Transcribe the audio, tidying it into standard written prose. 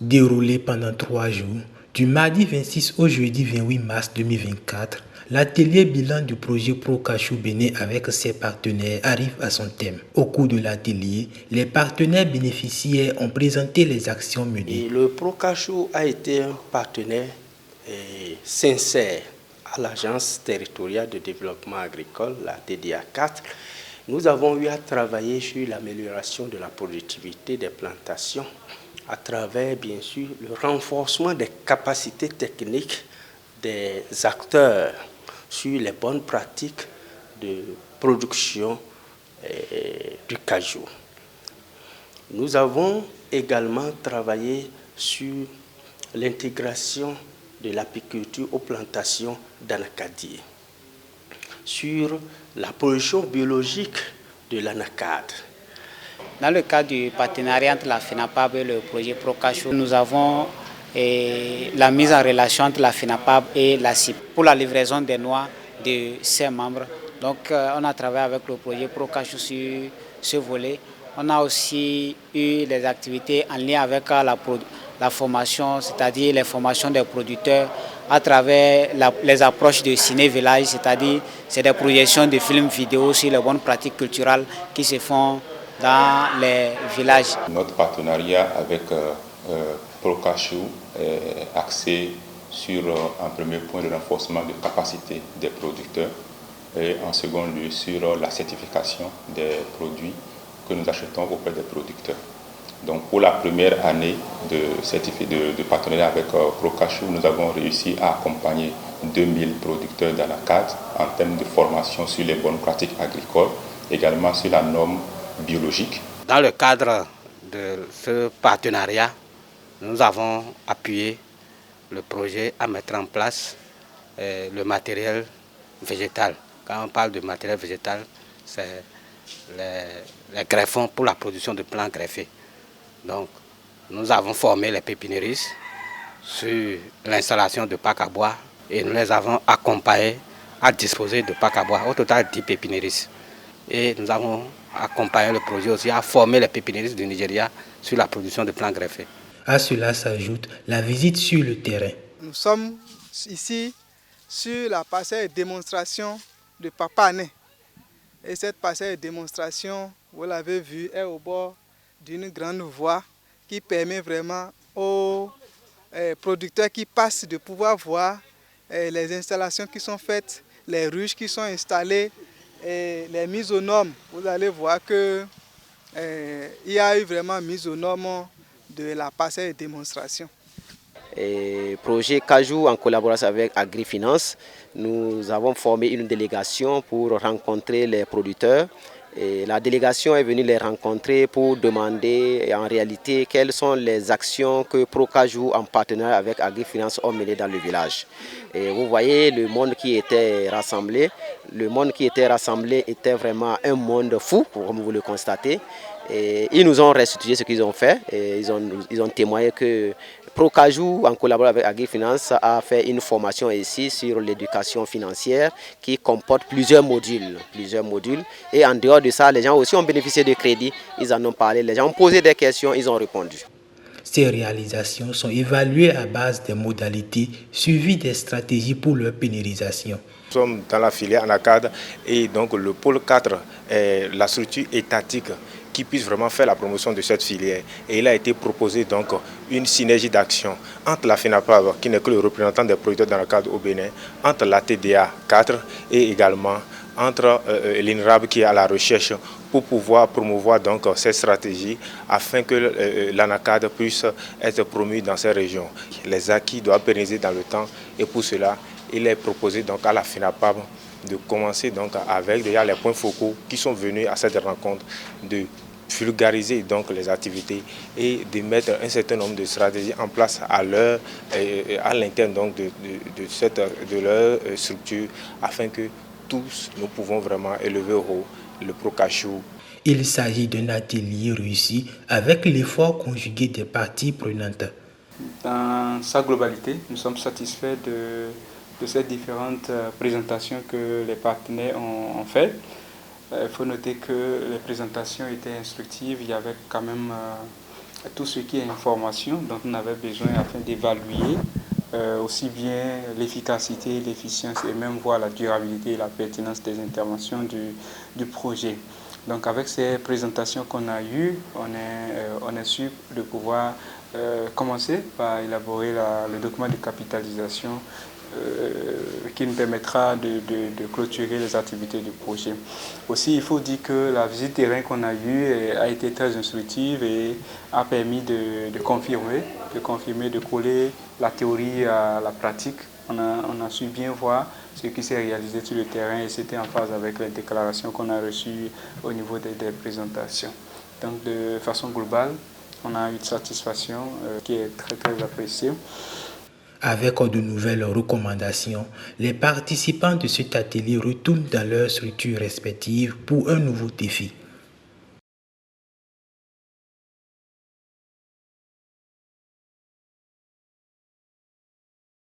Déroulé pendant 3 jours, du mardi 26 au jeudi 28 mars 2024, l'atelier bilan du projet Procachou Bénin avec ses partenaires arrive à son terme. Au cours de l'atelier, les partenaires bénéficiaires ont présenté les actions menées. Et le Procachou a été un partenaire sincère à l'Agence territoriale de développement agricole, la TDA 4. Nous avons eu à travailler sur l'amélioration de la productivité des plantations à travers, bien sûr, le renforcement des capacités techniques des acteurs sur les bonnes pratiques de production du cajou. Nous avons également travaillé sur l'intégration de l'apiculture aux plantations d'anacadiers, sur la production biologique de l'anacade. Dans le cadre du partenariat entre la FENAPAB et le projet Procachou, nous avons la mise en relation entre la FENAPAB et la CIP pour la livraison des noix de ses membres. Donc on a travaillé avec le projet Procachou sur ce volet. On a aussi eu des activités en lien avec la formation, c'est-à-dire les formations des producteurs à travers les approches de ciné-village, c'est-à-dire c'est des projections de films vidéo sur les bonnes pratiques culturelles qui se font dans les villages. Notre partenariat avec Procachou est axé sur, en premier point, le renforcement de capacité des producteurs et en second lieu sur la certification des produits que nous achetons auprès des producteurs. Donc pour la première année de partenariat avec Procachou, nous avons réussi à accompagner 2000 producteurs d'anacade en termes de formation sur les bonnes pratiques agricoles, également sur la norme biologique. Dans le cadre de ce partenariat, nous avons appuyé le projet à mettre en place le matériel végétal. Quand on parle de matériel végétal, c'est les greffons pour la production de plants greffés. Donc, nous avons formé les pépiniéristes sur l'installation de packs à bois et nous les avons accompagnés à disposer de packs à bois. Au total, 10 pépiniéristes. Et nous avons accompagné le projet aussi à former les pépiniéristes du Nigeria sur la production de plants greffés. À cela s'ajoute la visite sur le terrain. Nous sommes ici sur la parcelle de démonstration de Papa Né. Et cette parcelle de démonstration, vous l'avez vu, est au bord d'une grande voie qui permet vraiment aux producteurs qui passent de pouvoir voir les installations qui sont faites, les ruches qui sont installées, et les mises aux normes. Vous allez voir qu'il y a eu vraiment mise aux normes de la parcelle de démonstration. Projet Cajou en collaboration avec Agrifinance, nous avons formé une délégation pour rencontrer les producteurs. Et la délégation est venue les rencontrer pour demander en réalité quelles sont les actions que Procachou en partenariat avec Agrifinance ont menées dans le village. Et vous voyez le monde qui était rassemblé. Le monde qui était rassemblé était vraiment un monde fou, comme vous le constatez. Et ils nous ont restitué ce qu'ils ont fait. Et ils ont témoigné que Procachou, en collaborant avec Agrifinance, a fait une formation ici sur l'éducation financière qui comporte plusieurs modules. Et en dehors de ça, les gens aussi ont bénéficié de crédits. Ils en ont parlé, les gens ont posé des questions, ils ont répondu. Ces réalisations sont évaluées à base des modalités suivies des stratégies pour leur pérennisation. Nous sommes dans la filière anacade et donc le pôle 4 est la structure étatique qui puisse vraiment faire la promotion de cette filière. Et il a été proposé donc une synergie d'action entre la FENAPAB, qui n'est que le représentant des producteurs d'anacade au Bénin, entre la TDA 4 et également entre l'INRAB qui est à la recherche pour pouvoir promouvoir donc cette stratégie afin que l'anacade puisse être promue dans ces régions. Les acquis doivent pérenniser dans le temps et pour cela, il est proposé donc à la FENAPAB de commencer donc avec déjà les points focaux qui sont venus à cette rencontre, de vulgariser donc les activités et de mettre un certain nombre de stratégies en place à l'interne donc de leur structure afin que tous nous pouvons vraiment élever au haut le Procachou. Il s'agit d'un atelier réussi avec l'effort conjugué des parties prenantes. Dans sa globalité, nous sommes satisfaits de ces différentes présentations que les partenaires ont faites. Il faut noter que les présentations étaient instructives, il y avait quand même tout ce qui est information dont on avait besoin afin d'évaluer aussi bien l'efficacité, l'efficience et même voir la durabilité et la pertinence des interventions du projet. Donc avec ces présentations qu'on a eues, on est sûr de pouvoir commencer par élaborer le document de capitalisation qui nous permettra de clôturer les activités du projet. Aussi, il faut dire que la visite terrain qu'on a eue a été très instructive et a permis de confirmer, de coller la théorie à la pratique. On a su bien voir ce qui s'est réalisé sur le terrain et c'était en phase avec les déclarations qu'on a reçues au niveau des présentations. Donc, de façon globale, on a eu une satisfaction qui est très, très appréciée. Avec de nouvelles recommandations, les participants de cet atelier retournent dans leurs structures respectives pour un nouveau défi.